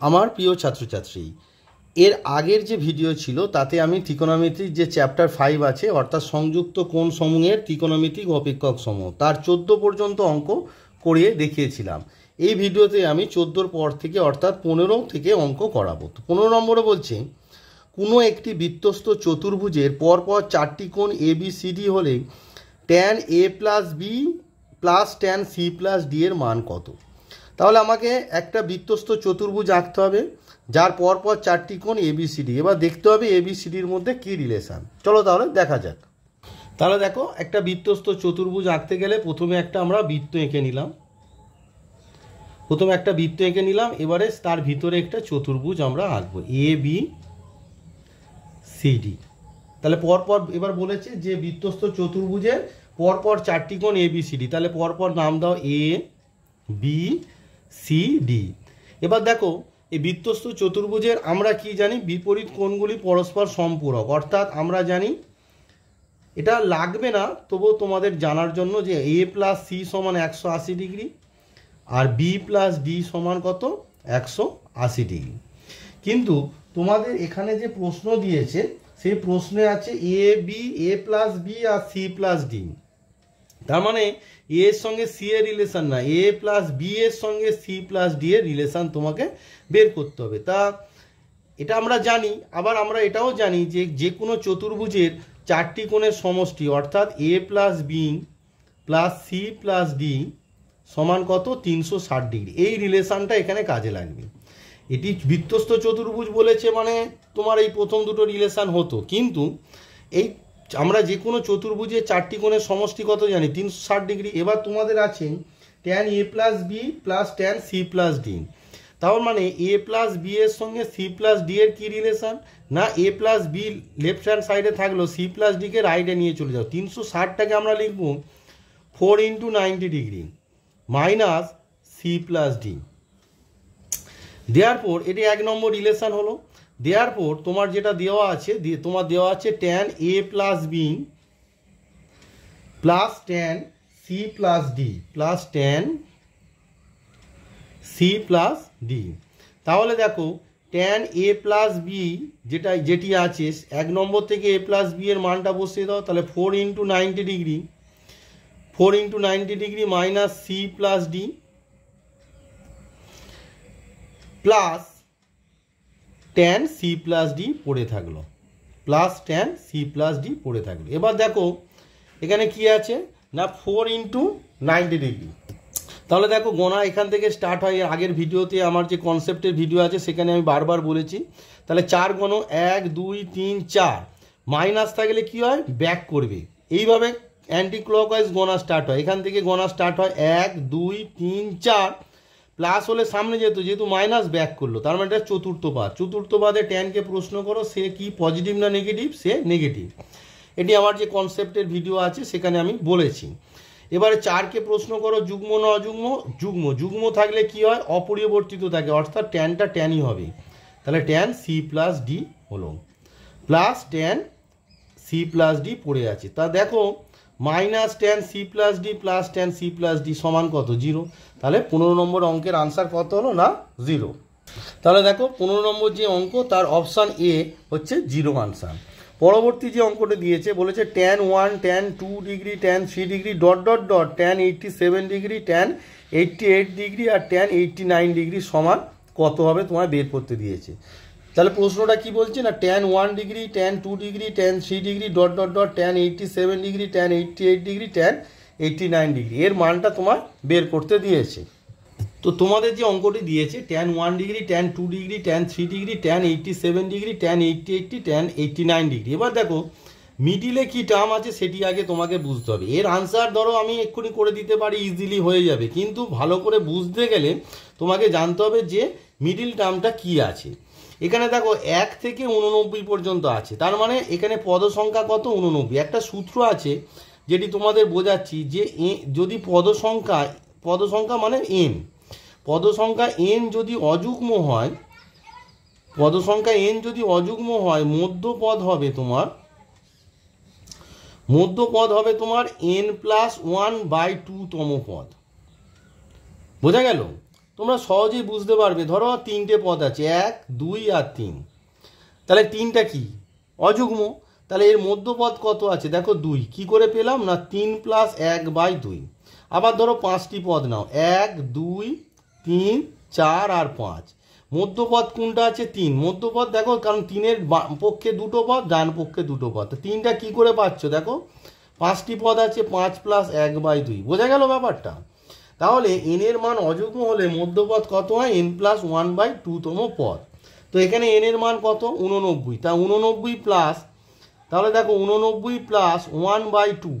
আমার প্রিয় ছাত্রছাত্রী, এর আগের যে ভিডিও ছিল তাতে আমি ত্রিকোণমিতির যে চ্যাপ্টার 5 আছে অর্থাৎ সংযুক্ত কোণ সমূহের ত্রিকোণমিতিক অপেক্ষক সমূহ তার 14 পর্যন্ত অঙ্ক করিয়ে দেখিয়েছিলাম। এই ভিডিওতে আমি 14 পর থেকে অর্থাৎ 15 থেকে অঙ্ক করাবো। তো 15 নম্বরে বলছে, কোনো একটি বৃত্তস্থ চতুর্ভুজের পরপর 4টি কোণ ABCD হলে tan A plus B plus tan C plus D এর মান কত? তাহলে আমাকে একটা বৃত্তস্থ চতুর্ভুজ আঁকতে হবে যার পরপর 4টি কোণ ABCD। এবার দেখতে হবে ABCDর মধ্যে কি রিলেশান। চলো তাহলে দেখা যাক। তাহলে দেখো, একটা বৃত্তস্থ চতুর্ভুজ আঁকতে গেলে প্রথমে একটা আমরা বৃত্ত এঁকে নিলাম। এবারে তার ভিতরে একটা চতুর্ভুজ আমরা আঁকবো ABCD। তাহলে পরপর এবার বলেছে যে বৃত্তস্থ চতুর্ভুজের পরপর 4টি কোণ ABCD, তাহলে পরপর নাম দাও ABCD। এবার দেখো, এই বৃত্তস্থ চতুর্ভুজের আমরা কি জানি? বিপরীত কোণগুলি পরস্পর সম্পূরক। অর্থাৎ আমরা জানি, এটা লাগবে না তবুও তোমাদের জানার জন্য, যে A প্লাস সি সমান 180 ডিগ্রি আর বি প্লাস ডি সমান কত? 180 ডিগ্রি। কিন্তু তোমাদের এখানে যে প্রশ্ন দিয়েছে সেই প্রশ্নে আছে এ প্লাস বি আর সি প্লাস ডি। তার মানে এ এর সঙ্গে সি এর রিলেশন না, এ প্লাস বি এর সঙ্গে সি প্লাস ডি এর রিলেশন তোমাকে বের করতে হবে। তা এটা আমরা জানি। আবার আমরা এটাও জানি যে যে কোনো চতুর্ভুজের 4টি কোণের সমষ্টি অর্থাৎ A plus B plus C plus D সমান কত? 360 ডিগ্রি। এই রিলেশনটা এখানে কাজে লাগবে। এটি বৃত্তস্থ চতুর্ভুজ বলেছে মানে তোমার এই প্রথম দুটো রিলেশন হতো, কিন্তু এই আমরা যে কোনো চতুর্ভুজের 4টি কোণের সমষ্টি কত জানি? 360 ডিগ্রি। এবার তোমাদের আছে tan A plus B plus tan C plus D. তার মানে এ প্লাস বি এর সঙ্গে সি প্লাস ডি এর কি রিলেশন? না, এ প্লাস বি লেফট হ্যান্ড সাইডে থাকলো, সি প্লাস ডিকে রাইটে নিয়ে চলে যাও। 360টাকে আমরা লিখব 4 × 90 degree minus C plus D. দেয়ারপর এটি 1 নম্বর রিলেশন হলো। দেয়ারপর তোমার যেটা দেওয়া আছে, তোমার দেওয়া আছে tan A plus B plus tan C plus D plus tan C plus D. তাহলে দেখো, tan A প্লাস বি যেটি আছে 1 নম্বর থেকে A প্লাস বি এর মানটা বসিয়ে দাও। তাহলে 4 × 90 degree minus C plus D plus tan C plus D পড়ে থাকলো, এবার দেখো এখানে কি আছে না 4 × 90 ডিগ্রি। তাহলে দেখো, গোনা এখান থেকে স্টার্ট হয়। আগের ভিডিওতে আমার যে কনসেপ্টের ভিডিও আছে সেখানে আমি বারবার বলেছি। তাহলে 4 × 1 2 3 4 মাইনাস থাকলে কি হয়? ব্যাক করবে। এইভাবে অ্যান্টি ক্লকওয়াইজ গোনা স্টার্ট হয়। এখান থেকে গোনা স্টার্ট হয় 1 2 3 4, প্লাস হলে সামনে যেহেতু মাইনাস ব্যাক করলো, তার মানে এটা চতুর্থ পাদে ট্যানকে প্রশ্ন করো সে কি পজিটিভ না নেগেটিভ? সে নেগেটিভ। এটি আমার যে কনসেপ্টের ভিডিও আছে সেখানে আমি বলেছি। এবারে 4কে প্রশ্ন করো যুগ্ম না অযুগ্ম? যুগ্ম থাকলে কি হয়? অপরিবর্তিত থাকে, অর্থাৎ ট্যানটা ট্যানই হবে। তাহলে tan C প্লাস ডি হলো, plus tan C plus D পড়ে আছে। তা দেখো, minus tan C plus D plus tan C plus D সমান কত? 0। তাহলে 15 নম্বর অঙ্কের আনসার কত হলো? না 0। তাহলে দেখো 15 নম্বর যে অঙ্ক তার অপশান এ হচ্ছে 0 আনসার। পরবর্তী যে অঙ্কটা দিয়েছে বলেছে tan 1 tan 2 degree tan 3 degree ... tan 87 degree tan 88 degree আর tan 89 ডিগ্রি সমান কত হবে তোমার বের করতে দিয়েছে। তাহলে প্রশ্নটা কি বলছে না tan 1 degree tan 2 degree tan 3 degree ... tan 87 degree tan 88 degree tan 89 degree এর মানটা তোমার বের করতে দিয়েছে। তো তোমাদের যে অঙ্কটি দিয়েছে tan 1 degree tan 2 degree tan 3 degree tan 87 degree tan 88 tan 89 degree. এবার দেখো মিডিলে কি টার্ম আছে সেটি আগে তোমাকে বুঝতে হবে। এর আনসার ধরো আমি এক্ষুনি করে দিতে পারি, ইজিলি হয়ে যাবে, কিন্তু ভালো করে বুঝতে গেলে তোমাকে জানতে হবে যে মিডিল টার্মটা কি আছে। এখানে দেখো 1 থেকে 89 পর্যন্ত আছে, তার মানে এখানে পদ সংখ্যা কত? 89। একটা সূত্র আছে যেটি তোমাদের বোঝাচ্ছি, যে যদি পদ সংখ্যা মানে n, পদ সংখ্যা n যদি অযুগ্ম হয়, মধ্যপদ হবে তোমার n+1/2 তম পদ। বোঝা গেল? তোমরা সহজেই বুঝতে পারবে। ধরো 3টে পদ আছে, 1 2 আর 3, তাহলে 3টা কি অযুগ্ম, তাহলে এর মধ্যপদ কত আছে দেখো 2, কি করে পেলাম না 3 + 1/2। আবার ধরো 5টি পদ নাও, 1 2 3 4 আর 5, মধ্যপদ কোনটা আছে 3, মধ্যপদ দেখো কারণ 3-এর পক্ষে দুটো পদ, ডান পক্ষে দুটো পদ, তো 3টা কি করে পাচ্ছ দেখো 5টি পদ আছে, 5 + 1/2, বোঝা গেল ব্যাপারটা। তাহলে n এর মান অযুগ্ম হলে মধ্যপদ কত হয়, n + 1/2তম পদ। তো এখানে n এর মান কত 89, তা 89 প্লাস, তাহলে দেখো 89 + 1/2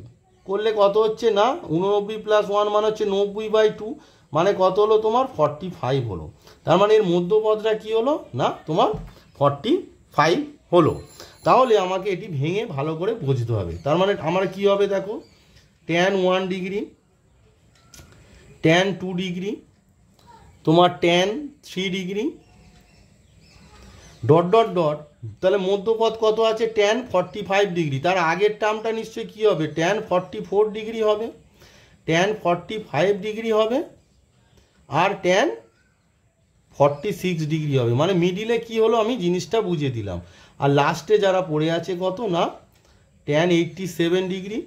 করলে কত হচ্ছে না 89 + 1 মানে হচ্ছে 90/2, মানে কত হলো তোমার 45 হলো। তার মানে এর মধ্যপদটা কি হলো না তোমার 45 হলো। তাহলে আমাকে এটি ভেঙে ভালো করে বুঝতে হবে। তার মানে আমার কি হবে দেখো tan 1 ডিগ্রি, tan 2 ডিগ্রি, তোমার tan 3 degree, dot dot dot, তাহলে মধ্যপদ কত আছে tan 45 ডিগ্রি, তার আগের টার্মটা নিশ্চয়ই কী হবে tan 44 ডিগ্রি হবে, tan 45 ডিগ্রি হবে, আর tan 46 ডিগ্রি হবে। মানে মিডিলে কি হলো আমি জিনিসটা বুঝিয়ে দিলাম। আর লাস্টে যারা পড়ে আছে কত না tan 87 degree,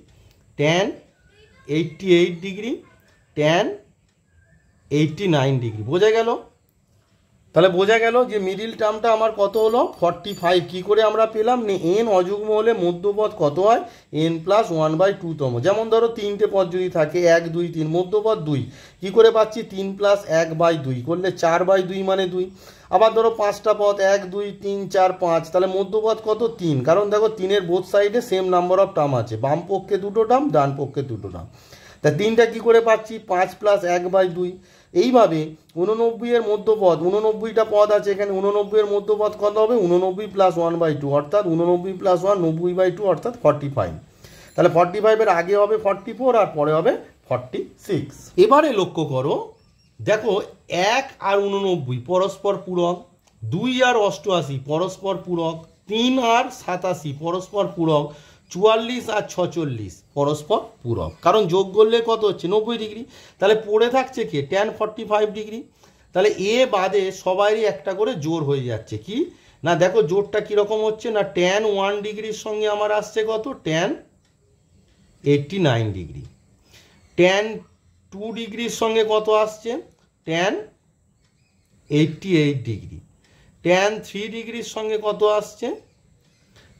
tan 88 degree, tan 89 degree, বোঝা গেল। তাহলে বোঝা গেল যে মিডিল টার্মটা আমার কত হলো 45। কি করে আমরা পেলাম না n অযুগ্ম হলে মধ্যপদ কত হয় n + 1/2তম। যেমন ধরো 3টে পদ যদি থাকে 1 2 3, মধ্যপদ 2, কি করে পাচ্ছি 3 + 1/2 করলে 4/2 মানে 2। আবার ধরো 5টা পদ 1 2 3 4 5, তাহলে মধ্যপদ কত 3, কারণ দেখো 3-এর বোথ সাইডে সেম নাম্বার অফ টার্ম আছে, বাম পক্ষে দুটো টার্ম ডান পক্ষে দুটো টার্ম, তা 3টা কি করে পাচ্ছি 5 + 1/2। এইভাবে 89-এর মধ্যপদ, 89টা পদ আছে এখানে, 89-এর মধ্যপদ কত হবে 89 + 1/2 অর্থাৎ 89 + 1 90/2 অর্থাৎ 45। তাহলে 45-এর আগে হবে 44 আর পরে হবে 46। এবারে লক্ষ্য করো দেখো 1 আর 89 পরস্পর পূরক, 2 আর 88 পরস্পর পূরক, 3 আর 87 পরস্পর পূরক, 44 আর 46 পরস্পর পূরক, কারণ যোগ করলে কত হচ্ছে 90 ডিগ্রি। তাহলে পড়ে থাকছে কে tan 45 ডিগ্রি। তাহলে এ বাদে সবারই একটা করে জোর হয়ে যাচ্ছে, কি না দেখো জোরটা কীরকম হচ্ছে না tan 1 ডিগ্রির সঙ্গে আমার আসছে কত tan 89 ডিগ্রি, tan 2 ডিগ্রির সঙ্গে কত আসছে tan 88 ডিগ্রি, tan 3 ডিগ্রির সঙ্গে কত আসছে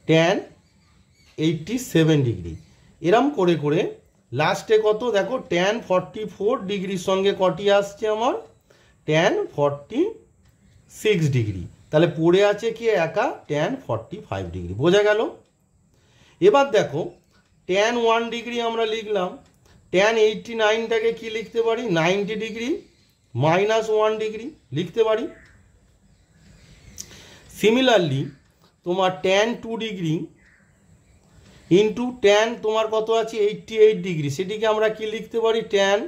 tan 87 ডিগ্রি। এরম করে করে লাস্টে কত দেখো tan 44 ডিগ্রির সঙ্গে কটি আসছে আমার tan 46 ডিগ্রি। তাহলে পড়ে আছে কি একা tan 45 ডিগ্রি, বোঝা গেল। এবার দেখো tan 1 ডিগ্রি আমরা লিখলাম, tan 89টাকে কি লিখতে পারি 90 ডিগ্রি -1 ডিগ্রি লিখতে পারি। সিমিলারলি তোমার tan 2 ডিগ্রি ইন্টু tan তোমার কত আছে 88 ডিগ্রি, সেটিকে আমরা কি লিখতে পারি tan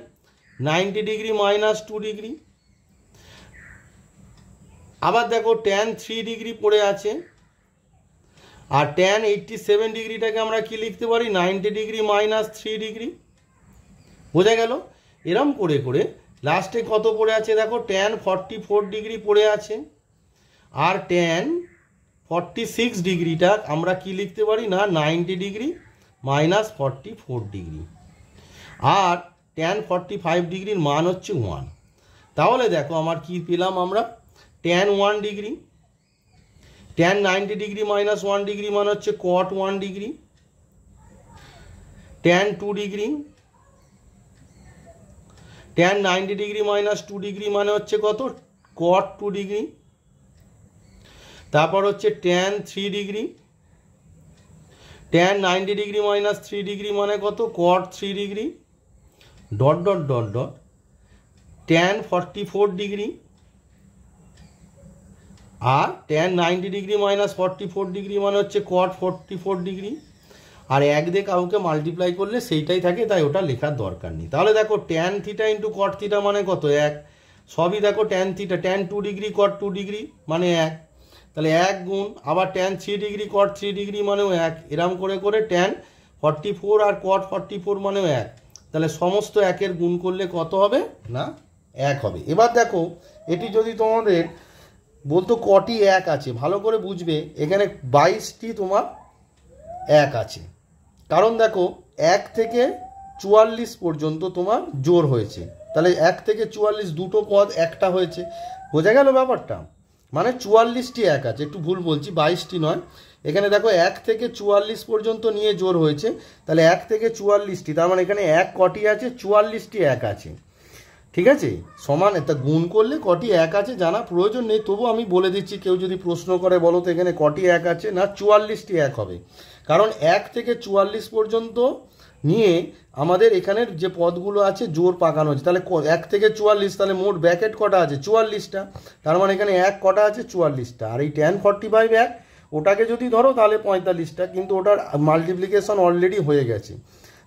90 ডিগ্রি -2 ডিগ্রি। আবার দেখো tan 3 ডিগ্রি পড়ে আছে, আর tan 87 ডিগ্রিটাকে আমরা কি লিখতে পারি 90 ডিগ্রি -3 ডিগ্রি, বোঝা গেল। এরম করে করে লাস্টে কত পড়ে আছে দেখো tan 44 ডিগ্রি পড়ে আছে, আর tan 46 ডিগ্রিটা আমরা কি লিখতে পারি না 90 ডিগ্রি -44 ডিগ্রি, আর tan 45 ডিগ্রির মান হচ্ছে 1। তাহলে দেখো আমার কি পেলাম আমরা tan 1 degree, tan 90 degree -1 degree মানে হচ্ছে cot 1 degree, tan 2 degree, tan 90 degree -2 degree মানে হচ্ছে কত cot 2 ডিগ্রি, তারপর হচ্ছে tan 3 degree, tan 90 degree -3 degree মানে কত cot 3 degree, dot dot dot dot, tan 44 degree, আর tan 90 ডিগ্রি -44 ডিগ্রি মানে হচ্ছে cot 44 ডিগ্রি। আর এক দিয়ে কাউকে মাল্টিপ্লাই করলে সেইটাই থাকে, তাই ওটা লেখার দরকার নেই। তাহলে দেখো tan theta into cot theta মানে কত 1, সবই দেখো tan theta, tan 2 degree cot 2 degree মানে 1, তাহলে 1 গুণ, আবার tan 3 ডিগ্রি cot 3 ডিগ্রি মানেও 1, এরম করে করে tan 44 আর cot 44 মানেও 1, তাহলে সমস্ত একের গুণ করলে কত হবে না 1 হবে। এবার দেখো এটি যদি তোমাদের বলতো কটি 1 আছে, ভালো করে বুঝবে এখানে 22টি তোমার 1 আছে। কারণ দেখো 1 থেকে 44 পর্যন্ত তোমার জোর হয়েছে, তাহলে 1 থেকে 44 দুটো পদ একটা হয়েছে, বোঝা গেল ব্যাপারটা। মানে 44টি 1 আছে, একটু ভুল বলছি, 22টি নয়। এখানে দেখো 1 থেকে 44 পর্যন্ত নিয়ে জোর হয়েছে, তাহলে 1 থেকে 44টি, তার মানে এখানে 1 কটি আছে, 44টি 1 আছে। ঠিক আছে, সমান এটা গুণ করলে কটি 1 আছে জানা প্রয়োজন নেই, তবু আমি বলে দিচ্ছি, কেউ যদি প্রশ্ন করে বলো তো এখানে কটি 1 আছে, না 44টি 1 হবে। কারণ 1 থেকে 44 পর্যন্ত নিয়ে আমাদের এখানের যে পদগুলো আছে জোর পাকানো আছে, তাহলে 1 থেকে 44, তাহলে মোট ব্র্যাকেট কটা আছে 44টা, তার মানে এখানে 1 কটা আছে 44টা। আর এই tan 45 1 ওটাকে যদি ধরো তাহলে 45টা, কিন্তু ওটার মাল্টিপ্লিকেশন অলরেডি হয়ে গেছে,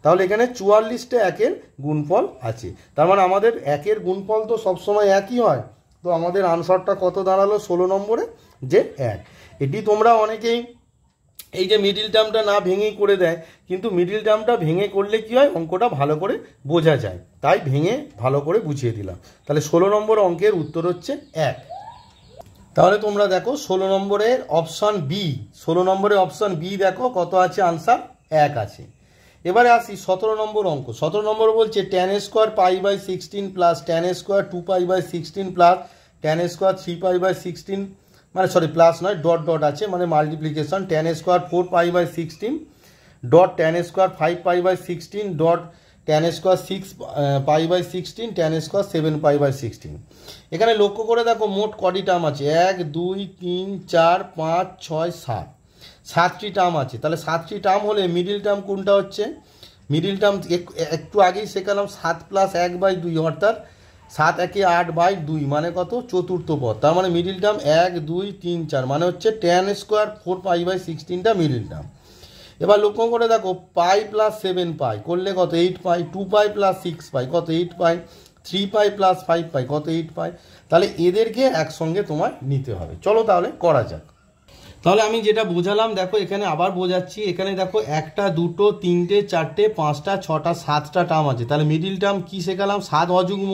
তাহলে এখানে 44টা 1-এর গুণফল আছে। তার মানে আমাদের 1-এর গুণফল তো সবসময় একই হয়, তো আমাদের আনসারটা কত দাঁড়ালো 16 নম্বরে, যে 1। এটি তোমরা অনেকেই এই যে মিডিল টার্মটা না ভেঙেই করে দেয়, কিন্তু মিডিল টার্মটা ভেঙে করলে কি হয়, অঙ্কটা ভালো করে বোঝা যায়, তাই ভেঙে ভালো করে বুঝিয়ে দিলাম। তাহলে 16 নম্বর অঙ্কের উত্তর হচ্ছে 1। তাহলে তোমরা দেখো 16 নম্বরের অপশান বি, 16 নম্বরের অপশান বি দেখো কত আছে, আনসার 1 আছে। এবারে আসি 17 নম্বর অঙ্ক। 17 নম্বর বলছে tan square π/16 plus tan square 2π/16 plus tan square 3π/16, মানে সরি প্লাস নয়, ডট ডট আছে, মানে multiplication, tan square 4π/16 dot tan square 5π/16 dot tan square 6π/16 tan square 7π/16। এখানে লক্ষ্য করে দেখো মোট কটি টার্ম আছে, 1 2 3 4 5 6 7, 7টি টার্ম আছে। তাহলে 7টি টার্ম হলে মিডিল টার্ম কোনটা হচ্ছে, মিডিল টার্ম একটু আগেই শেখালাম 7 + 1/2, অর্থাৎ 7 একে 8/2 মানে কত, চতুর্থ পদ। তার মানে মিডিল টার্ম 1 2 3 4 মানে হচ্ছে tan স্কোয়ার 4π/16টা মিডিল টার্ম। এবার লক্ষ্য করে দেখো π + 7π করলে কত 8π, 2π + 6π কত 8π, 3π + 5π কত 8π। তাহলে এদেরকে একসঙ্গে তোমার নিতে হবে। চলো তাহলে করা যাক। তাহলে আমি যেটা বোঝালাম দেখো এখানে আবার বোঝাচ্ছি, এখানে দেখো 1টা 2টো 3টে 4টে 5টা 6টা 7টা টার্ম আছে। তাহলে মিডিল টার্ম কি শেখালাম, 7 অযুগ্ম,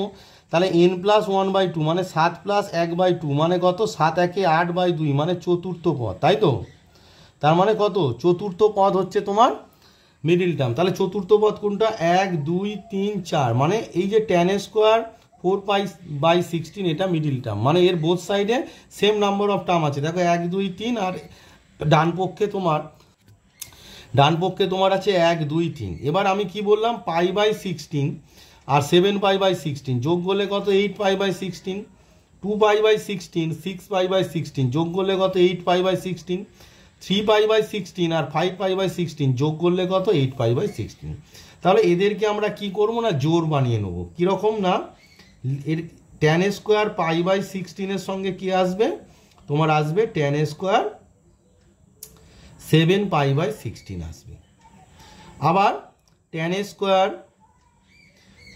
তাহলে n + 1/2 মানে 7 + 1/2 মানে কত, 7 একে 8/2 মানে চতুর্থ পদ, তাই তো। তার মানে কত, চতুর্থ পদ হচ্ছে তোমার মিডিল টার্ম। তাহলে চতুর্থ পদ কোনটা, 1 2 3 4, মানে এই যে tan স্কোয়ার 4π/16 এটা মিডিল টার্ম, মানে এর বোথ সাইডে সেম নাম্বার অফ টার্ম আছে। দেখো 1 2 3, আর ডান পক্ষে তোমার আছে 1 2 3। এবার আমি কি বললাম, π/16 আর 7π/16 যোগ করলে কত 8π/16, 2π/16 6π/16 যোগ করলে কত 8π/16, 3π/16 আর 5π/16 যোগ করলে কত 8π/16। তাহলে এদেরকে আমরা কি করব না, জোর বানিয়ে নেব। কীরকম না, এর tan স্কোয়ার π/16 এর সঙ্গে কি আসবে, তোমার আসবে tan স্কোয়ার 7π/16 আসবে। আবার tan স্কোয়ার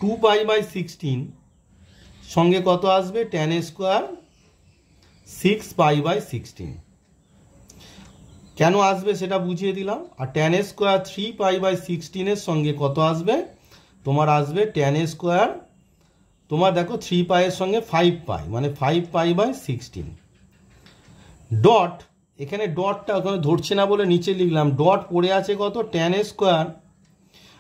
2π/16 সঙ্গে কত আসবে, tan স্কোয়ার 6π/16। কেন আসবে সেটা বুঝিয়ে দিলাম। আর tan স্কোয়ার 3π/16 এর সঙ্গে কত আসবে, তোমার আসবে tan স্কোয়ার, তোমার দেখো 3π এর সঙ্গে 5π মানে 5π/16 ডট, এখানে ডটটা ওখানে ধরছে না বলে নিচে লিখলাম, ডট পড়ে আছে কত, tan স্কোয়ার,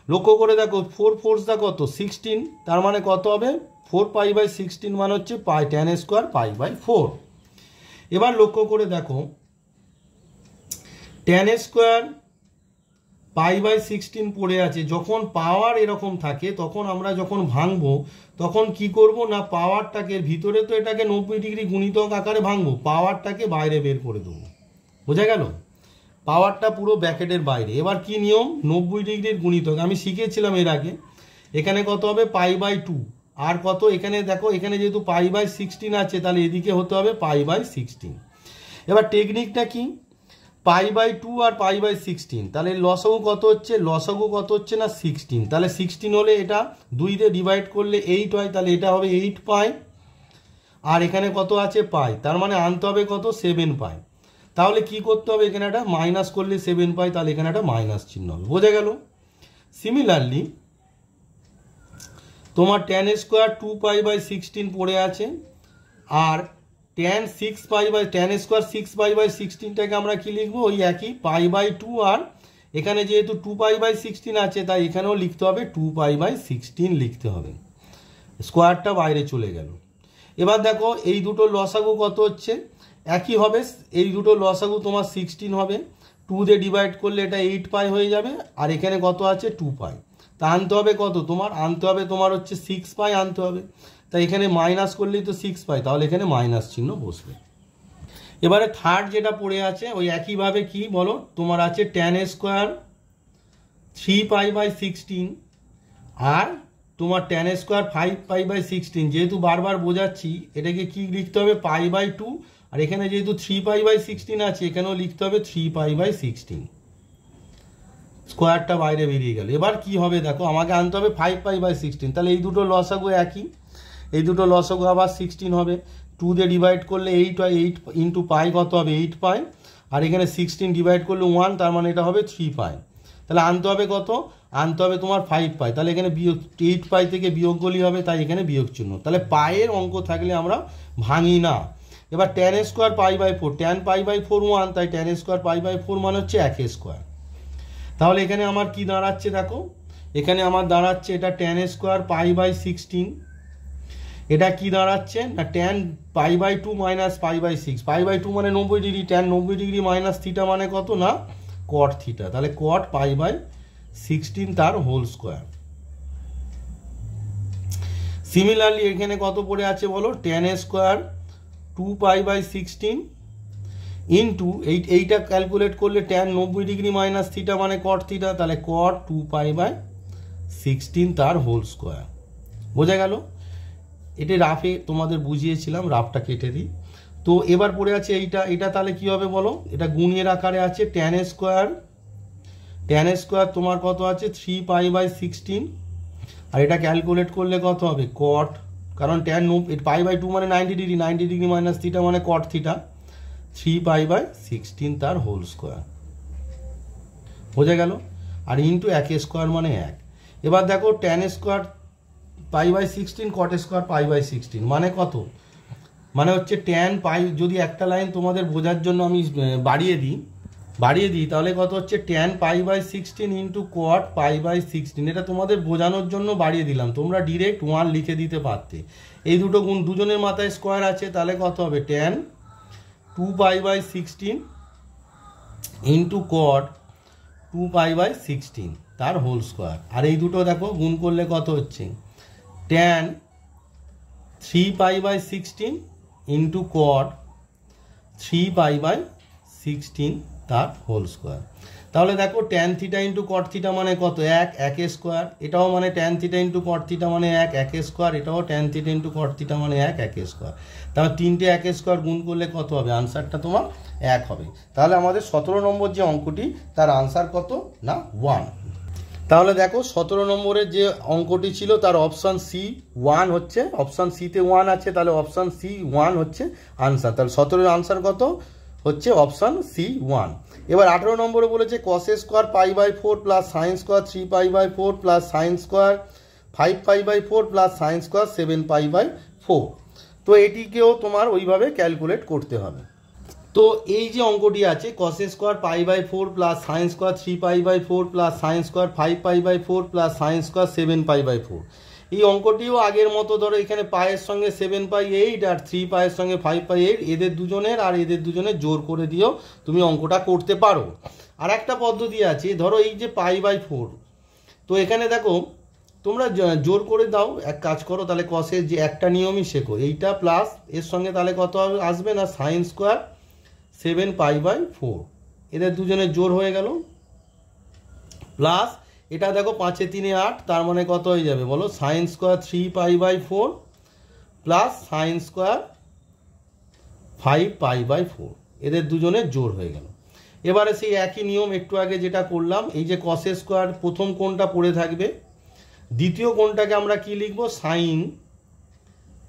লক্ষ্য করে দেখো 4 4 কত 16, তার মানে কত হবে 4π/16 মানে হচ্ছে tan স্কোয়ার π/4। এবার লক্ষ্য করে দেখো tan স্কোয়ার π/16 পড়ে আছে, যখন পাওয়ার এরকম থাকে তখন আমরা যখন ভাঙবো তখন কি করব না, পাওয়ারটাকে ভিতরে তো এটাকে 90 ডিগ্রি গুণিতক আকারে ভাঙবো, পাওয়ারটাকে বাইরে বের করে দেবো, বোঝা গেল, পাওয়ারটা পুরো ব্র্যাকেটের বাইরে। এবার কি নিয়ম, 90 ডিগ্রির গুণিতক আমি শিখেছিলাম এর আগে, এখানে কত হবে π/2, আর কত এখানে দেখো এখানে যেহেতু π/16 আছে তাহলে এদিকে হতে হবে π/16। এবার টেকনিকটা কি, π/2 আর π/16, তাহলে লসাগু কত হচ্ছে, লসাগু কত হচ্ছে না 16, তাহলে 16 হলে এটা 2 দিয়ে ডিভাইড করলে 8 হয়, তাহলে এটা হবে 8π, আর এখানে কত আছে π, তার মানে আনতে হবে কত 7π। তাহলে কি করতে হবে, এখানে একটা মাইনাস করলে 7π, তাহলে এখানে একটা মাইনাস চিহ্ন হবে, বোঝা গেল। সিমিলারলি তোমার ট্যান স্কোয়ার 2π/16 পড়ে আছে, আর ট্যান 6π/tan² 6π/16টাকে আমরা কি লিখবো, ওই একই π/2, আর এখানে যেহেতু 2π/16 আছে তাই এখানেও লিখতে হবে 2π/16 লিখতে হবে, স্কোয়ারটা বাইরে চলে গেল। এবার দেখো এই দুটো লসাগু কত হচ্ছে, একই হবে, এই দুটো লসাগু তোমার 16 হবে, 2 দিয়ে ডিভাইড করলে এটা 8π হয়ে যাবে, আর এখানে কত আছে 2π, তা আনতে হবে কত তোমার, আনতে হবে তোমার হচ্ছে 6π আনতে হবে, তাই এখানে মাইনাস করলেই তো 6π, তাহলে এখানে মাইনাস চিহ্ন বসবে। এবারে থার্ড যেটা পড়ে আছে ওই একইভাবে কি বলো, তোমার আছে tan² 3π/16, আর তোমার tan² 5π/16, যেহেতু বারবার বোঝাচ্ছি এটাকে কি লিখতে হবে π/2, আর এখানে যেহেতু 3π/16 আছে এখানেও লিখতে হবে 3π/16, স্কোয়ারটা বাইরে বেরিয়ে গেল। এবার কি হবে দেখো, আমাকে আনতে হবে 5π/16, তাহলে এই দুটো লসাগু একই, এই দুটো লসাগু আবার 16 হবে, 2 দিয়ে ডিভাইড করলে 8 হয়, 8 ইন্টু পাই কত হবে 8π, আর এখানে 16 ডিভাইড করলে 1, তার মানে এটা হবে 3π, তাহলে আনতে হবে কত, আনতে হবে তোমার 5π, তাহলে এখানে বিয়োগ 8π থেকে বিয়োগ করলেই হবে, তাই এখানে বিয়োগ চিহ্ন, তাহলে পায়ের অঙ্ক থাকলে আমরা ভাঙি না। এবার tan² π/4, tan π/4 1, তাই tan² π/4 মানে হচ্ছে 1² তাহলে এখানে আমার কি দাঁড়াচ্ছে দেখো, এখানে আমার দাঁড়াচ্ছে এটা tan² π/16, এটা কি দাঁড়াচ্ছে না tan π/2 মাইনাস π/6, π/2 মানে 90 degree, tan 90 degree minus theta মানে কত না cot থিটা, তাহলে cot π/16 তার হোল স্কোয়ার। সিমিলারলি এখানে কত পড়ে আছে বলো, tan² 2π/16 ইন্টু এইটা ক্যালকুলেট করলে tan 90 ডিগ্রি মাইনাস থিটা মানে cot থিটা, তাহলে cot 2π/16 তার হোল স্কোয়ার। বোঝা গেল? এটা রাফে তোমাদের বুঝিয়েছিলাম, রাফটা কেটে দিই। তো এবার পড়ে আছে এইটা, এটা তাহলে কি হবে বলো, এটা গুণের আকারে আছে tan² তোমার কত আছে 3π/16, আর এটা ক্যালকুলেট করলে কত হবে cot, কারণ tan π/2 মানে 90 ডিগ্রি, 90 ডিগ্রি মাইনাস থিটা মানে cot থিটা, 3π/16 তার হোল স্কোয়ার। বোঝা গেল? আর ইন্টু 1² মানে 1। এবার দেখো tan² π/16 cot² π/16 মানে কত, মানে হচ্ছে tan π, যদি একটা লাইন তোমাদের বোঝার জন্য আমি বাড়িয়ে দিই তাহলে কত হচ্ছে tan π/16 ইন্টু cot π/16, এটা তোমাদের বোঝানোর জন্য বাড়িয়ে দিলাম, তোমরা ডিরেক্ট 1 লিখে দিতে পারতে। এই দুটো গুণ দুজনের মাথায় স্কোয়ার আছে, তাহলে কত হবে tan 2π/16 ইন্টু cot 2π/16 তার হোল স্কোয়ার, আর এই দুটো দেখো গুণ করলে কত হচ্ছে tan 3π/16 ইন্টু cot 3π/16 তার হোল স্কোয়ার। তাহলে দেখো tan theta into cot theta মানে কত 1² এটাও মানে tan theta into cot theta মানে 1² এটাও tan theta into cot theta মানে 1² তাহলে তিনটে 1² গুণ করলে কত হবে, আনসারটা তোমার 1 হবে। তাহলে আমাদের 17 নম্বর যে অঙ্কটি তার আনসার কত না 1। তাহলে দেখো 17 নম্বরের যে অঙ্কটি ছিল তার অপশান সি 1 হচ্ছে, অপশান সিতে 1 আছে, তাহলে অপশান সি 1 হচ্ছে আনসার। তাহলে 17 আনসার কত হচ্ছে অপশান সি 1। এবার 18 নম্বরে বলেছে cos² π/4 plus sin² 3π/4 plus sin² 5π/4 plus sin² 7π/4। তো এটিকেও তোমার ওইভাবে ক্যালকুলেট করতে হবে। তো এই যে অঙ্কটি আছে cos² π/4 plus sin² 3π/4 plus sin² 5π/4 plus sin² 7π/4, এই অঙ্কটিও আগের মতো ধরো এখানে পায়ের সঙ্গে 7π/8 আর 3 পায়ের সঙ্গে 5π/8 এদের দুজনের আর এদের দুজনের জোর করে দিয়েও তুমি অঙ্কটা করতে পারো। আর একটা পদ্ধতি আছে, ধরো এই যে π/4, তো এখানে দেখো তোমরা জোর করে দাও, এক কাজ করো তাহলে কসের যে একটা নিয়মই শেখো, এইটা প্লাস এর সঙ্গে তাহলে কত আসবে না sin² 7π/4, এদের দুজনের জোর হয়ে গেল, প্লাস এটা দেখো 5 এ 3 এ 8, তার মানে কত হয়ে যাবে বলো sin² 3π/4 প্লাস sin² 5π/4, এদের দুজনের জোর হয়ে গেল। এবারে সেই একই নিয়ম একটু আগে যেটা করলাম, এই যে cos² প্রথম কোণটা পড়ে থাকবে, দ্বিতীয় কোণটাকে আমরা কি লিখবো সাইন,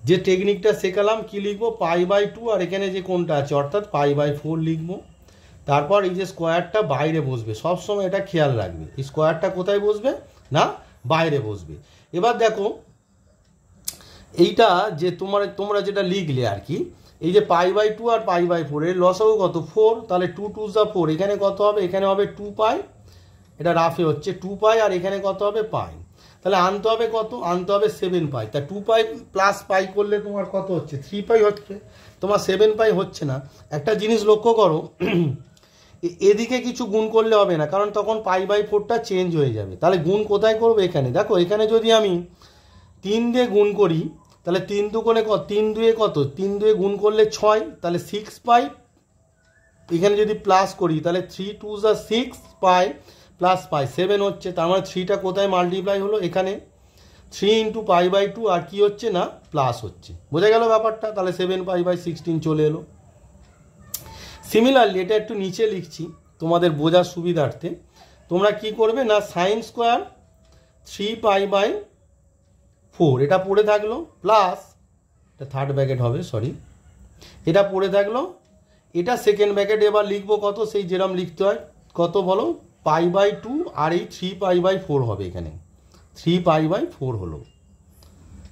যে টেকনিকটা শেখালাম কি লিখবো π/2, আর এখানে যে কোণটা আছে অর্থাৎ π/4 লিখবো। তারপর এই যে স্কোয়ারটা বাইরে বসবে, সবসময় এটা খেয়াল রাখবে, এই স্কোয়ারটা কোথায় বসবে না বাইরে বসবে। এবার দেখো এইটা যে তোমরা যেটা লিখলে আর কি, এই যে π/2 আর π/4 এর লসাগু কত 4, তাহলে 2 2 যা 4, এখানে কত হবে, এখানে হবে 2π, এটা রাফে হচ্ছে 2π, আর এখানে কত হবে পাই, তাহলে আনতে হবে কত, আনতে হবে 7π। তা 2π প্লাস পাই করলে তোমার কত হচ্ছে 3π হচ্ছে, তোমার 7π হচ্ছে না। একটা জিনিস লক্ষ্য করো, এদিকে কিছু গুণ করলে হবে না, কারণ তখন π/4টা চেঞ্জ হয়ে যাবে। তাহলে গুণ কোথায় করবো, এখানে দেখো, এখানে যদি আমি 3 দিয়ে গুণ করি, তাহলে 3 দুগুণে কত, 3 দুয়ে কত, 3 দুয়ে গুণ করলে 6, তাহলে 6π। এখানে যদি প্লাস করি, তাহলে 3 2 যা 6π প্লাস পাই 7 হচ্ছে, তার মানে 3টা কোথায় মাল্টিপ্লাই হলো, এখানে 3 × π/2, আর কি হচ্ছে না প্লাস হচ্ছে। বোঝা গেল ব্যাপারটা, তাহলে 7π/16 চলে এলো। সিমিলারলি এটা একটু নিচে লিখছি তোমাদের বোঝার সুবিধার্থে, তোমরা কি করবে না, sin স্কোয়ার 3π/4 এটা পড়ে থাকলো, প্লাস এটা থার্ড ব্র্যাকেট হবে, সরি, এটা পড়ে থাকলো, এটা সেকেন্ড ব্র্যাকেট এবার লিখবো কত, সেই যেরকম লিখতে হয়, কত বলো π/2, আর এই 3π/4 হবে, এখানে 3π/4 হলো,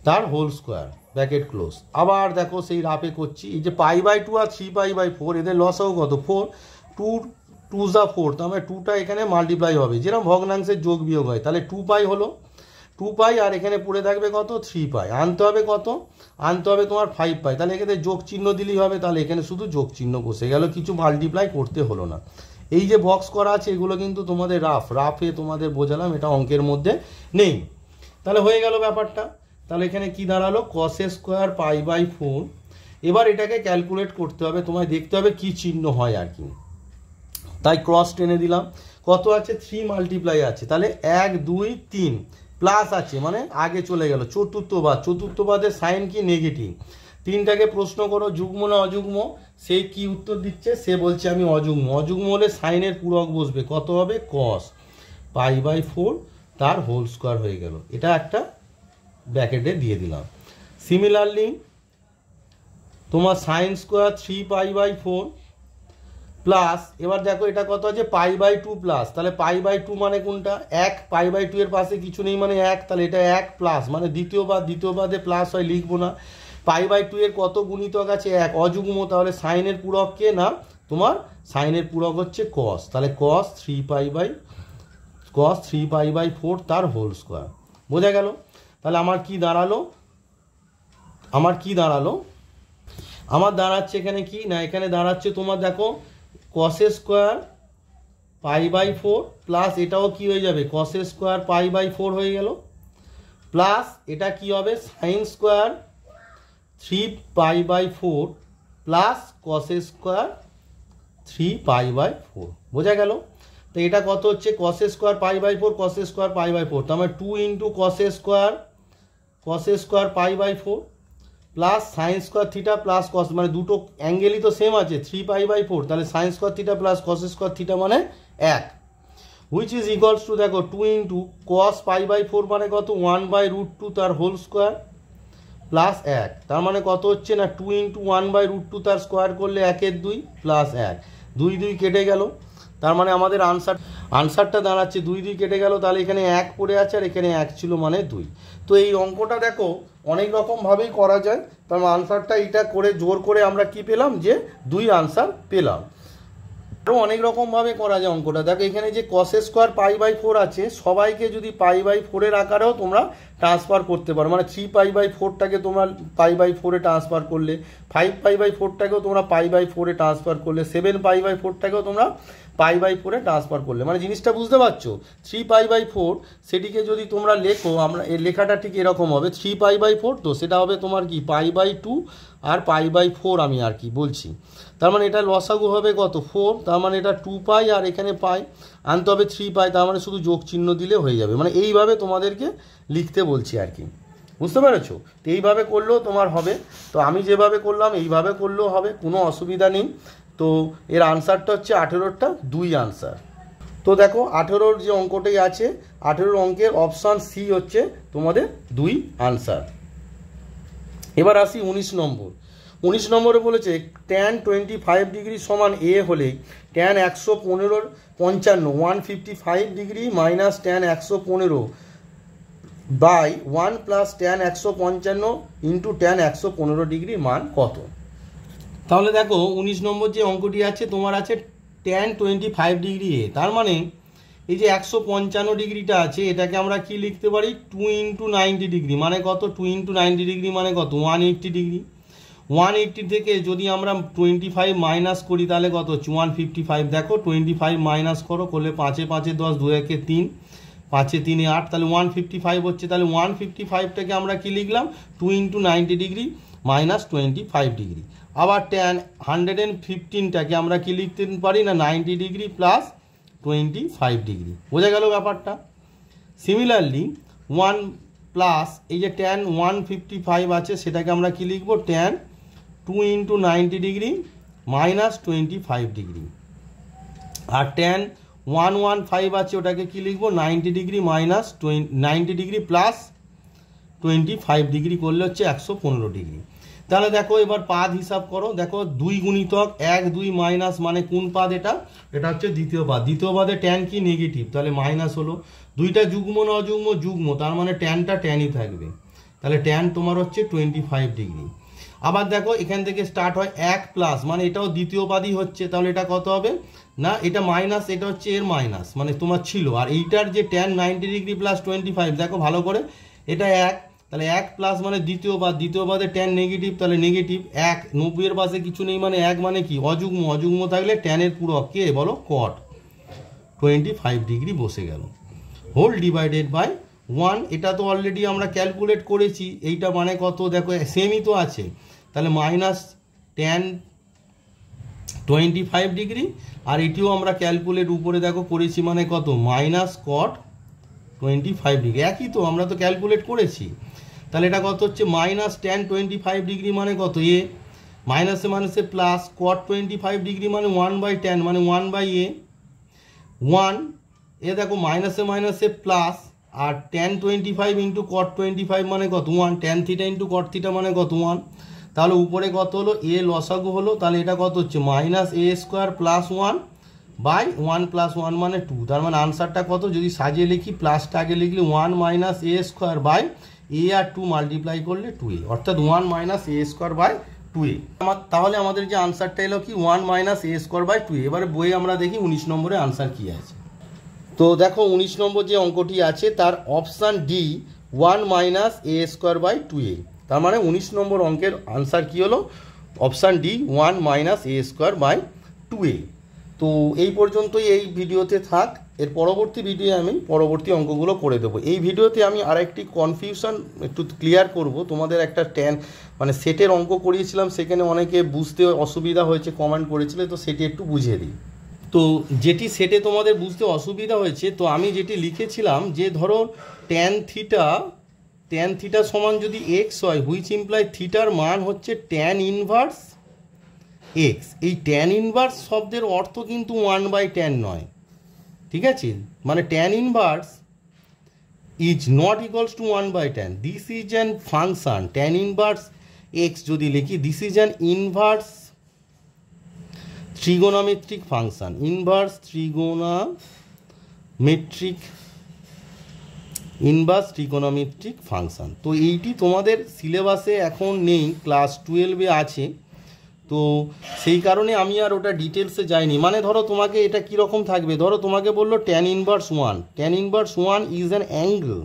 তার হোল স্কোয়ার, ব্র্যাকেট ক্লোজ। আবার দেখো সেই রাফে করছি, এই যে π/2 আর 3π/4 এদের লসাগু কত 4, 2 2 যা 4, তার মানে 2টা এখানে মাল্টিপ্লাই হবে, যেরকম ভগ্নাংশের যোগ বিয়োগ হয়, তাহলে 2π হলো, 2π, আর এখানে পড়ে থাকবে কত 3π, আনতে হবে কত, আনতে হবে তোমার 5π, তাহলে এখানে যোগ চিহ্ন দিলেই হবে, তাহলে এখানে শুধু যোগ চিহ্ন বসে গেল, কিছু মাল্টিপ্লাই করতে হলো না। এই যে বক্স করা আছে এগুলো কিন্তু তোমাদের রাফে তোমাদের বোঝালাম, এটা অঙ্কের মধ্যে নেই। তাহলে হয়ে গেল ব্যাপারটা। তাহলে এখানে কি দাঁড়ালো, cos স্কোয়ার π/4। এবার এটাকে ক্যালকুলেট করতে হবে, তোমায় দেখতে হবে কি চিহ্ন হয় আর কি, তাই ক্রস টেনে দিলাম। কত আছে, 3 মাল্টিপ্লাই আছে, তাহলে 1 2 3 প্লাস আছে, মানে আগে চলে গেল, চতুর্থবাদের সাইন কি নেগেটিভ। 3টাকে প্রশ্ন করো যুগ্ম না অযুগ্ম, সে কি উত্তর দিচ্ছে, সে বলছে আমি অযুগ্ম। অযুগ্ম হলে সাইনের পূরক বসবে, কত হবে cos π/4 তার হোল স্কোয়ার হয়ে গেল, এটা একটা ব্র্যাকেটে দিয়ে দিলাম। সিমিলারলি তোমার সাইন স্কোয়ার 3π/4 প্লাস, এবার দেখো এটা কত আছে π/2 প্লাস, তাহলে π/2 মানে কোনটা 1, π/2 এর পাশে কিছু নেই মানে 1, তাহলে এটা 1 প্লাস, মানে দ্বিতীয়বাদে প্লাস হয়, লিখবো না। π/2 এর কত গুণিতক আছে 1, অযুগ্ম, তাহলে সাইনের পূরক কে না, তোমার সাইনের পূরক হচ্ছে cos, তাহলে cos 3π/4 তার হোল স্কোয়ার। বোঝা গেল। তাহলে আমার কি দাঁড়ালো, আমার দাঁড়াচ্ছে এখানে কি না, এখানে দাঁড়াচ্ছে তোমার দেখো cos স্কোয়ার π/4 প্লাস, এটাও কি হয়ে যাবে cos স্কোয়ার π/4 হয়ে গেল, প্লাস এটা কি হবে sine square 3π/4 plus cos square 3π/4। বোঝা গেল। তো এটা কত হচ্ছে cos স্কোয়ার π/4, cos স্কোয়ার π/4, তার মানে 2 × cos square π/4 plus sine square theta plus cos, মানে দুটো অ্যাঙ্গেলই তো সেম আছে 3π/4, তাহলে sine square theta plus cos square theta মানে 1, হুইচ ইজ ইকুয়ালস টু দেখো 2 × cos π/4 মানে কত 1/√2 তার হোল স্কোয়ার প্লাস 1, তার মানে কত হচ্ছে না 2 × 1/√2 তার স্কোয়ার করলে 1 2 প্লাস 1, 2 2 কেটে গেল, তার মানে আমাদের আনসারটা দাঁড়াচ্ছে 2 2 কেটে গেল, তাহলে এখানে 1 পড়ে আছে আর এখানে 1 ছিল মানে 2। তো এই অঙ্কটা দেখো অনেক রকমভাবেই করা যায়, তার মানে আনসারটা এটা করে জোর করে আমরা কি পেলাম যে 2 আনসার পেলাম। আরও অনেক রকমভাবে করা যায় অঙ্কটা। দেখো এখানে যে cos স্কোয়ার π/4 আছে, সবাইকে যদি π/4 এর আকারেও তোমরা ট্রান্সফার করতে পারো, মানে 3π/4টাকে তোমরা π/4 ট্রান্সফার করলে, 5π/4টাকেও তোমরা π/4 ট্রান্সফার করলে, 7π/4টাকেও তোমরা π/4 ট্রান্সফার করলে, মানে জিনিসটা বুঝতে পারছো। 3π/4 সেটিকে যদি তোমরা লেখো, আমরা এর লেখাটা ঠিক এরকম হবে, 3π/4 তো সেটা হবে তোমার কি π/2 আর π/4 আমি আর কি বলছি, তার মানে এটা লসাগু হবে কত 4, তার মানে এটা 2π আর এখানে পাই, আনতে হবে 3π, তার মানে শুধু যোগ চিহ্ন দিলে হয়ে যাবে, মানে এইভাবে তোমাদেরকে লিখতে বলছি আর কি, বুঝতে পেরেছো। তো এইভাবে করলেও তোমার হবে, তো আমি যেভাবে করলাম এইভাবে করলেও হবে, কোনো অসুবিধা নেই। তো এর আনসারটা হচ্ছে 18টা 2 আনসার। তো দেখো 18 যে অঙ্কটাই আছে, 18 অঙ্কের অপশান সি হচ্ছে তোমাদের 2 আনসার। এবার আসি 19 নম্বর। 19 নম্বরে বলেছে tan 25 ডিগ্রি সমান এ হলে tan 115 155 degree minus tan 115 by 1 plus tan 155 into tan 115 degree মান কত? তাহলে দেখো 19 নম্বর যে অঙ্কটি আছে তোমার আছে ট্যান 25 ডিগ্রি এ, তার মানে এই যে 155 ডিগ্রিটা আছে এটাকে আমরা কি লিখতে পারি 2 ইন্টু 90 ডিগ্রি মানে কত, 2 ইন্টু 90 ডিগ্রি মানে কত 180 ডিগ্রি। 180 থেকে যদি আমরা 25 মাইনাস করি তাহলে কত হচ্ছে 155। দেখো 25 মাইনাস করলে 5 5 10 2 1 3 5 3 8 তাহলে 155 হচ্ছে। তাহলে 155টাকে আমরা কি লিখলাম 2 ইন্টু 90 ডিগ্রি মাইনাস 25 ডিগ্রি। আবার ট্যান 115টাকে আমরা কি লিখতে পারি না 90 ডিগ্রি প্লাস 25 ডিগ্রি। বোঝা গেল ব্যাপারটা। সিমিলারলি 1 প্লাস এই যে ট্যান 155 আছে সেটাকে আমরা কি লিখবো tan 2 into 90 degree minus 25 degree. আর ট্যান 115 আছে ওটাকে কি লিখবো 90 degree minus 90 degree plus 25 degree করলে হচ্ছে 115 ডিগ্রি। তাহলে দেখো এবার পাদ হিসাব করো। দেখো 2 গুণিতক 1 2 মাইনাস মানে কোন পাদ, এটা হচ্ছে দ্বিতীয় পাদ। দ্বিতীয় পাদে ট্যান কি নেগেটিভ, তাহলে মাইনাস হলো। দুইটা যুগ্ম না অযুগ্ম, যুগ্ম, তার মানে ট্যানটা ট্যানই থাকবে। তাহলে ট্যান তোমার হচ্ছে 25 ডিগ্রি। আবার দেখো এখান থেকে স্টার্ট হয় 1 প্লাস মানে এটাও দ্বিতীয় পাদই হচ্ছে, তাহলে এটা কত হবে না এটা মাইনাস, এটা হচ্ছে এর মাইনাস মানে তোমার ছিল। আর এইটার যে ট্যান 90 ডিগ্রি প্লাস 25 দেখো ভালো করে, এটা 1, তাহলে 1 প্লাস মানে দ্বিতীয় পাদ, দ্বিতীয় পাদে ট্যান নেগেটিভ তাহলে নেগেটিভ 1, 90 এর পাশে কিছু নেই মানে 1 মানে কি অযুগ্ম, অযুগ্ম থাকলে ট্যানের পূরক কে বলো কট 25 ডিগ্রি বসে গেল। হোল ডিভাইডেড বাই 1, এটা তো অলরেডি আমরা ক্যালকুলেট করেছি, এইটা মানে কত দেখো সেমই তো আছে। তাহলে মাইনাস ট্যান 25 ডিগ্রি, আর এটিও আমরা ক্যালকুলেট উপরে দেখো করেছি মানে কত মাইনাস কট 25 ডিগ্রি, একই তো আমরা তো ক্যালকুলেট করেছি। তাহলে এটা কত হচ্ছে মাইনাস ট্যান 25 ডিগ্রি মানে কত এ, মাইনাসে মাইনাসে প্লাস কট 25 ডিগ্রি মানে 1/10 মানে 1/a 1, এ দেখো মাইনাসে মাইনাসে প্লাস, আর ট্যান 25 ইন্টু কট 25 মানে কত 1, tan theta into cot theta মানে কত 1। তাহলে উপরে কত হলো এ লসাগু হলো, তাহলে এটা কত হচ্ছে minus a square plus 1 by 1 plus 1 মানে 2। তার মানে আনসারটা কত, যদি সাজিয়ে লিখি প্লাসটা আগে লিখলে 1 minus a square by a আর 2 মাল্টিপ্লাই করলে 2a, অর্থাৎ 1 minus a square by 2a। তাহলে আমাদের যে আনসারটা এলো কি 1 minus a square by 2a। এবারে বইয়ে আমরা দেখি 19 নম্বরে আনসার কি আছে। তো দেখো 19 নম্বর যে অঙ্কটি আছে তার option D 1 minus a square by 2a। তার মানে 19 নম্বর অঙ্কের আনসার কি হলো option D 1 minus a square by 2a। তো এই পর্যন্তই এই ভিডিওতে থাক, এর পরবর্তী ভিডিও আমি পরবর্তী অঙ্কগুলো করে দেবো। এই ভিডিওতে আমি আরেকটি কনফিউশন একটু ক্লিয়ার করব। তোমাদের একটা মানে সেটের অঙ্ক করিয়েছিলাম, সেখানে অনেকে বুঝতে অসুবিধা হয়েছে কমেন্ট করেছিল, তো সেটি একটু বুঝিয়ে দিই। তো যেটি সেটে তোমাদের বুঝতে অসুবিধা হয়েছে, তো আমি যেটি লিখেছিলাম যে ধরো ট্যান থিটা সমান যদি এক্স হয়, হুইচ ইমপ্লাই থিটার মান হচ্ছে ট্যান ইনভার্স এক্স। এই ট্যান ইনভার্স শব্দের অর্থ কিন্তু 1/10 নয়, ঠিক আছে, মানে tan inverse is not equals to 1/10। This is an function tan inverse x যদি লিখি, this is an inverse trigonometric function, inverse trigonometric function. তো এইটি তোমাদের সিলেবাসে এখন নেই, ক্লাস 12-এ আছে, তো সেই কারণে আমি আর ওটা ডিটেলসে যাইনি। মানে ধরো তোমাকে এটা কীরকম থাকবে, ধরো তোমাকে বললো tan inverse 1 is an angle,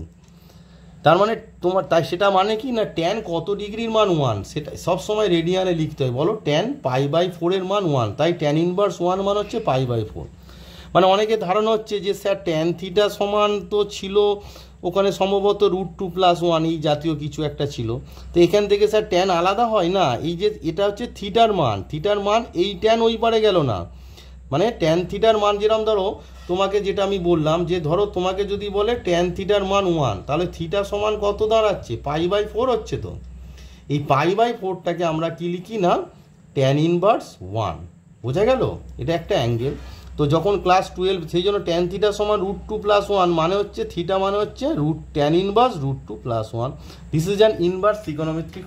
তার মানে তোমার তাই সেটা মানে কি না ট্যান কত ডিগ্রির মান 1, সেটা সবসময় রেডিয়ানে লিখতে হয়। বলো ট্যান π/4 এর মান 1, তাই ট্যান ইনভার্স 1 মান হচ্ছে π/4। মানে অনেকে ধারণা হচ্ছে যে স্যার ট্যান থিটা সমান তো ছিল ওখানে সম্ভবত √2 + 1 এই জাতীয় কিছু একটা ছিল, তো এখান থেকে স্যার ট্যান আলাদা হয় না, এই যে এটা হচ্ছে থিটার মান এই ট্যান ওই পারে গেল না, মানে ট্যান থিটার মান যেরকম ধরো তোমাকে যেটা আমি বললাম যে ধরো তোমাকে যদি বলে ট্যান থিটার মান 1, তাহলে থিটা সমান কত দাঁড়াচ্ছে π/4 হচ্ছে। তো এই π/4টাকে আমরা কি লিখি না ট্যান ইনভার্স 1, বোঝা গেল, এটা একটা অ্যাঙ্গেল। তো যখন ক্লাস 12 সেই জন্য ট্যান থিটা সমান √2 + 1 মানে হচ্ছে থিটা মানে হচ্ছে tan inverse √2 + 1। This is an inverse trigonometric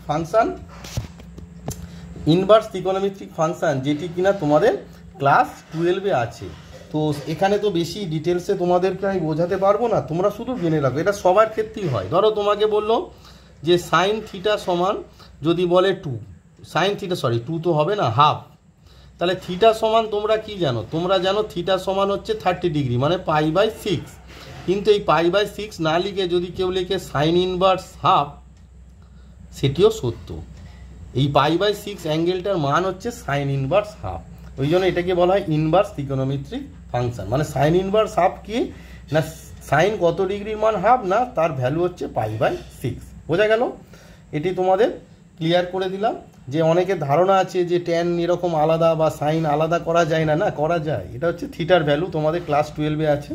function, যেটি কিনা তোমাদের ক্লাস 12-এ আছে। তো এখানে তো বেশি ডিটেলসে তোমাদেরকে আমি বোঝাতে পারবো না, তোমরা শুধু জেনে রাখো, এটা সবার ক্ষেত্রেই হয়। ধরো তোমাকে বললো যে সাইন থিটা সমান, যদি বলে 2 সাইন থিটা, সরি 2 তো হবে না, হাফ, তাহলে থিটা সমান তোমরা কি জানো, তোমরা জানো থিটা সমান হচ্ছে 30 ডিগ্রি মানে π/6। কিন্তু এই π/6 না লিখে যদি কেউ লিখে সাইন ইনভার্স হাফ, সেটিও সত্য। এই π/6 অ্যাঙ্গেলটার মান হচ্ছে সাইন ইনভার্স হাফ, ওই জন্য এটাকে বলা হয় ইনভার্স ত্রিকোণমিতিক ফাংশন। মানে সাইন ইনভার্স হাফ কি না, সাইন কত ডিগ্রির মান হাফ না, তার ভ্যালু হচ্ছে π/6। বোঝা গেল? এটি তোমাদের ক্লিয়ার করে দিলাম। যে অনেকের ধারণা আছে যে ট্যান এরকম আলাদা বা সাইন আলাদা করা যায় না, না করা যায়। এটা হচ্ছে থিটার ভ্যালু, তোমাদের ক্লাস 12-এ আছে।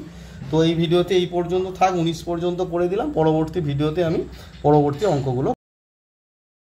তো এই ভিডিওতে এই পর্যন্ত থাক, 19 পর্যন্ত করে দিলাম। পরবর্তী ভিডিওতে আমি পরবর্তী অঙ্কগুলো